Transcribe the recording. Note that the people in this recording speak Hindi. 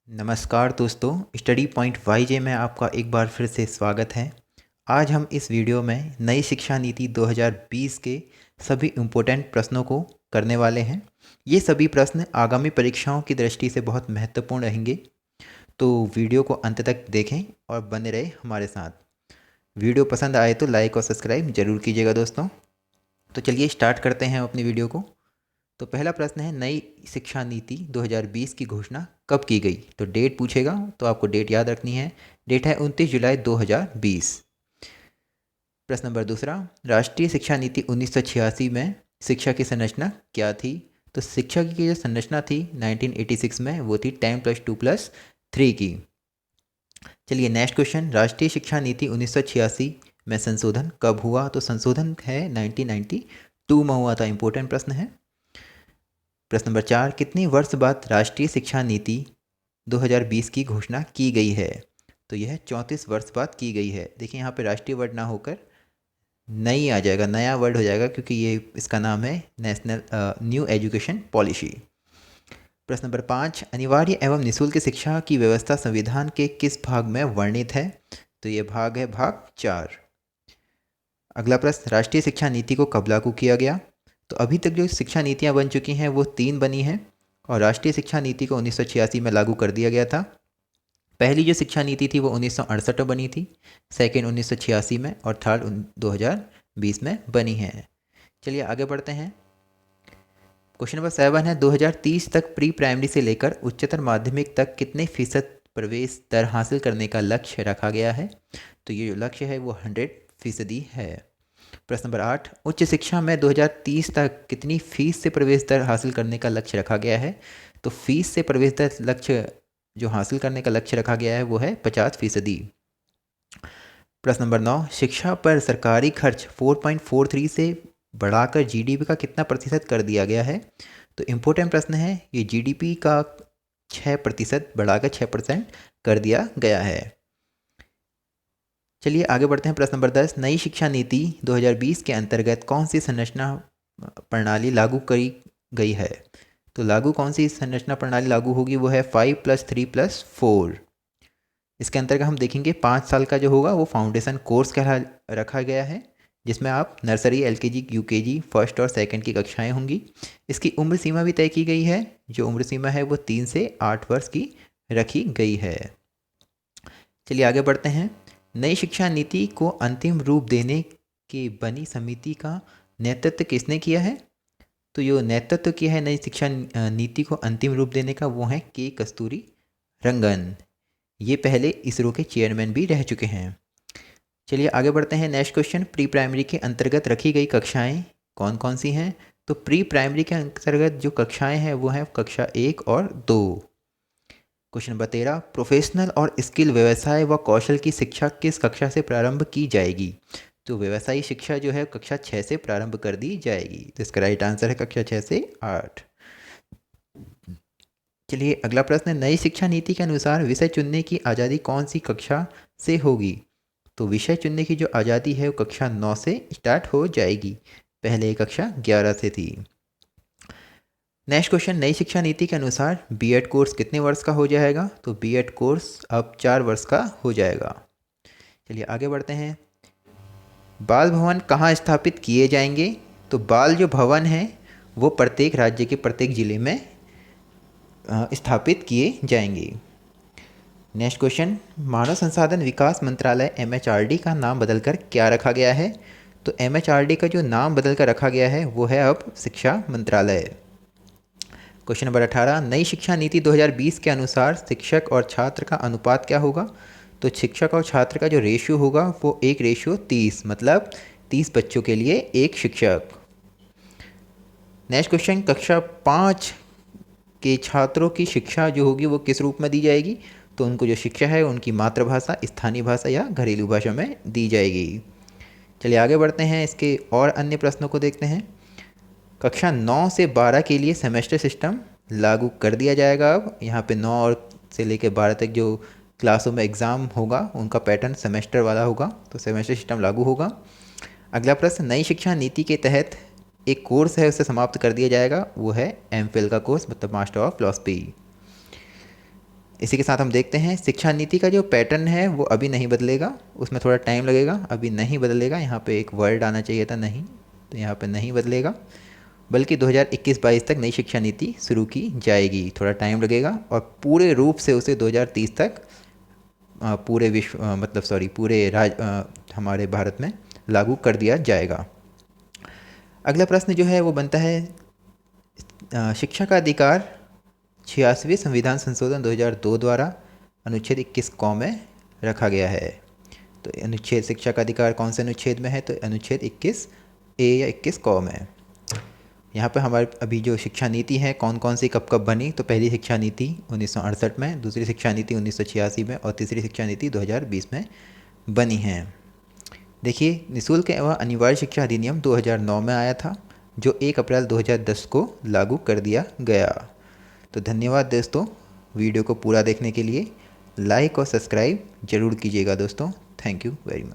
नमस्कार दोस्तों, स्टडी पॉइंट वाईजे में आपका एक बार फिर से स्वागत है। आज हम इस वीडियो में नई शिक्षा नीति 2020 के सभी इम्पोर्टेंट प्रश्नों को करने वाले हैं। ये सभी प्रश्न आगामी परीक्षाओं की दृष्टि से बहुत महत्वपूर्ण रहेंगे, तो वीडियो को अंत तक देखें और बने रहे हमारे साथ। वीडियो पसंद आए तो लाइक और सब्सक्राइब जरूर कीजिएगा दोस्तों। तो चलिए स्टार्ट करते हैं अपनी वीडियो को। तो पहला प्रश्न है, नई शिक्षा नीति 2020 की घोषणा कब की गई? तो डेट पूछेगा, तो आपको डेट याद रखनी है। डेट है 29 जुलाई 2020। प्रश्न नंबर दूसरा, राष्ट्रीय शिक्षा नीति 1986 में शिक्षा की संरचना क्या थी? तो शिक्षा की जो संरचना थी 1986 में, वो थी 10+2+3 की। चलिए नेक्स्ट क्वेश्चन, राष्ट्रीय शिक्षा नीति 1986 में संशोधन कब हुआ? तो संशोधन है 1992 में हुआ था। इंपॉर्टेंट प्रश्न है। प्रश्न नंबर 4, कितने वर्ष बाद राष्ट्रीय शिक्षा नीति 2020 की घोषणा की गई है? तो यह 34 वर्ष बाद की गई है। देखिए यहाँ पे राष्ट्रीय वर्ड ना होकर नई आ जाएगा, नया वर्ड हो जाएगा, क्योंकि ये इसका नाम है नेशनल न्यू एजुकेशन पॉलिसी। प्रश्न नंबर 5, अनिवार्य एवं निःशुल्क शिक्षा की व्यवस्था संविधान के किस भाग में वर्णित है? तो ये भाग है भाग 4। अगला प्रश्न, राष्ट्रीय शिक्षा नीति को कब लागू किया गया? तो अभी तक जो शिक्षा नीतियाँ बन चुकी हैं वो 3 बनी हैं, और राष्ट्रीय शिक्षा नीति को 1986 में लागू कर दिया गया था। पहली जो शिक्षा नीति थी वो 1968 में बनी थी, सेकेंड 1986 में, और थर्ड 2020 में बनी है। चलिए आगे बढ़ते हैं। क्वेश्चन नंबर 7 है, 2030 तक प्री प्राइमरी से लेकर उच्चतर माध्यमिक तक कितने फीसद प्रवेश दर हासिल करने का लक्ष्य रखा गया है? तो ये जो लक्ष्य है वो 100% है। प्रश्न नंबर 8, उच्च शिक्षा में 2030 तक कितनी फीस से प्रवेश दर हासिल करने का लक्ष्य रखा गया है? तो फीस से प्रवेश दर लक्ष्य जो हासिल करने का लक्ष्य रखा गया है वो है 50%। प्रश्न नंबर 9, शिक्षा पर सरकारी खर्च 4.43 से बढ़ाकर जीडीपी का कितना प्रतिशत कर दिया गया है? तो इम्पोर्टेंट प्रश्न है, ये जीडीपी का 6% बढ़ाकर 6% कर दिया गया है। चलिए आगे बढ़ते हैं। प्रश्न नंबर 10, नई शिक्षा नीति 2020 के अंतर्गत कौन सी संरचना प्रणाली लागू करी गई है? तो लागू कौन सी संरचना प्रणाली लागू होगी? वो है 5+3+4। इसके अंतर्गत हम देखेंगे 5 साल का जो होगा वो फाउंडेशन कोर्स का रखा गया है, जिसमें आप नर्सरी, एलकेजी, यूकेजी, फर्स्ट और सेकंड की कक्षाएं होंगी। इसकी उम्र सीमा भी तय की गई है। जो उम्र सीमा है वो 3 से 8 वर्ष की रखी गई है। चलिए आगे बढ़ते हैं। नई शिक्षा नीति को अंतिम रूप देने की बनी समिति का नेतृत्व किसने किया है? तो जो नेतृत्व किया है नई शिक्षा नीति को अंतिम रूप देने का, वो है के कस्तूरी रंगन। ये पहले इसरो के चेयरमैन भी रह चुके हैं। चलिए आगे बढ़ते हैं। नेक्स्ट क्वेश्चन, प्री प्राइमरी के अंतर्गत रखी गई कक्षाएं कौन कौन सी हैं? तो प्री प्राइमरी के अंतर्गत जो कक्षाएं हैं वो हैं कक्षा 1 और 2। क्वेश्चन नंबर 13, प्रोफेशनल और स्किल व्यवसाय व कौशल की शिक्षा किस कक्षा से प्रारंभ की जाएगी? तो व्यवसायी शिक्षा जो है कक्षा 6 से प्रारंभ कर दी जाएगी। तो इसका राइट आंसर है कक्षा 6 से 8। चलिए अगला प्रश्न है, नई शिक्षा नीति के अनुसार विषय चुनने की आज़ादी कौन सी कक्षा से होगी? तो विषय चुनने की जो आज़ादी है वो कक्षा 9 से स्टार्ट हो जाएगी, पहले कक्षा 11 से थी। नेक्स्ट क्वेश्चन, नई शिक्षा नीति के अनुसार बीएड कोर्स कितने वर्ष का हो जाएगा? तो बीएड कोर्स अब 4 वर्ष का हो जाएगा। चलिए आगे बढ़ते हैं। बाल भवन कहाँ स्थापित किए जाएंगे? तो बाल जो भवन है वो प्रत्येक राज्य के प्रत्येक जिले में स्थापित किए जाएंगे। नेक्स्ट क्वेश्चन, मानव संसाधन विकास मंत्रालय एमएचआरडी का नाम बदलकर क्या रखा गया है? तो एमएचआरडी का जो नाम बदलकर रखा गया है वो है अब शिक्षा मंत्रालय। क्वेश्चन नंबर 18, नई शिक्षा नीति 2020 के अनुसार शिक्षक और छात्र का अनुपात क्या होगा? तो शिक्षक और छात्र का जो रेशियो होगा वो 1:30, मतलब 30 बच्चों के लिए एक शिक्षक। नेक्स्ट क्वेश्चन, कक्षा 5 के छात्रों की शिक्षा जो होगी वो किस रूप में दी जाएगी? तो उनको जो शिक्षा है उनकी मातृभाषा, स्थानीय भाषा या घरेलू भाषा में दी जाएगी। चलिए आगे बढ़ते हैं, इसके और अन्य प्रश्नों को देखते हैं। कक्षा 9 से 12 के लिए सेमेस्टर सिस्टम लागू कर दिया जाएगा। अब यहाँ पे 9 और से लेकर 12 तक जो क्लासों में एग्ज़ाम होगा उनका पैटर्न सेमेस्टर वाला होगा, तो सेमेस्टर सिस्टम लागू होगा। अगला प्रश्न, नई शिक्षा नीति के तहत एक कोर्स है उसे समाप्त कर दिया जाएगा, वो है एमफिल का कोर्स, मतलब मास्टर ऑफ फिलॉसफी। इसी के साथ हम देखते हैं शिक्षा नीति का जो पैटर्न है वो अभी नहीं बदलेगा, उसमें थोड़ा टाइम लगेगा, अभी नहीं बदलेगा। यहाँ पे एक वर्ड आना चाहिए था नहीं, तो यहाँ पे नहीं बदलेगा, बल्कि 2021-22 तक नई शिक्षा नीति शुरू की जाएगी। थोड़ा टाइम लगेगा और पूरे रूप से उसे 2030 तक पूरे विश्व मतलब सॉरी पूरे हमारे भारत में लागू कर दिया जाएगा। अगला प्रश्न जो है वो बनता है शिक्षा का अधिकार 86वें संविधान संशोधन 2002 द्वारा अनुच्छेद 21 क में रखा गया है। तो अनुच्छेद शिक्षा का अधिकार कौन से अनुच्छेद में है? तो अनुच्छेद 21 ए या 21 क में। यहाँ पे हमारे अभी जो शिक्षा नीति है कौन कौन सी कब कब बनी, तो पहली शिक्षा नीति 1968 में, दूसरी शिक्षा नीति 1986 में और तीसरी शिक्षा नीति 2020 में बनी हैं। देखिए, निःशुल्क एवं अनिवार्य शिक्षा अधिनियम 2009 में आया था, जो 1 अप्रैल 2010 को लागू कर दिया गया। तो धन्यवाद दोस्तों, वीडियो को पूरा देखने के लिए। लाइक और सब्सक्राइब जरूर कीजिएगा दोस्तों। Thank you very much.